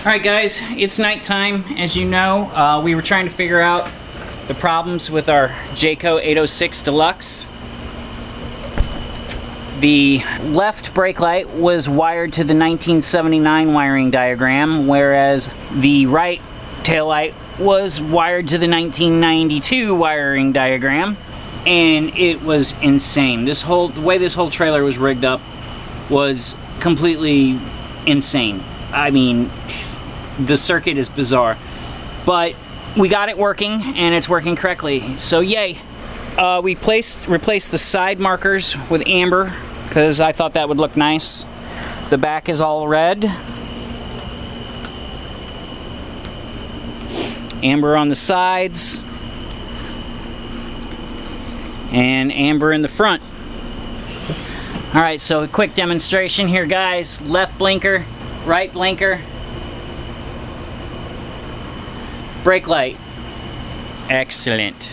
Alright guys, it's nighttime. As you know, we were trying to figure out the problems with our Jayco 806 Deluxe. The left brake light was wired to the 1979 wiring diagram, whereas the right tail light was wired to the 1992 wiring diagram, and it was insane. The way this whole trailer was rigged up was completely insane. I mean, the circuit is bizarre, but we got it working, and it's working correctly, so yay. We replaced the side markers with amber because I thought that would look nice. The back is all red. Amber on the sides. And amber in the front. Alright, so a quick demonstration here, guys. Left blinker, right blinker. Brake light. Excellent.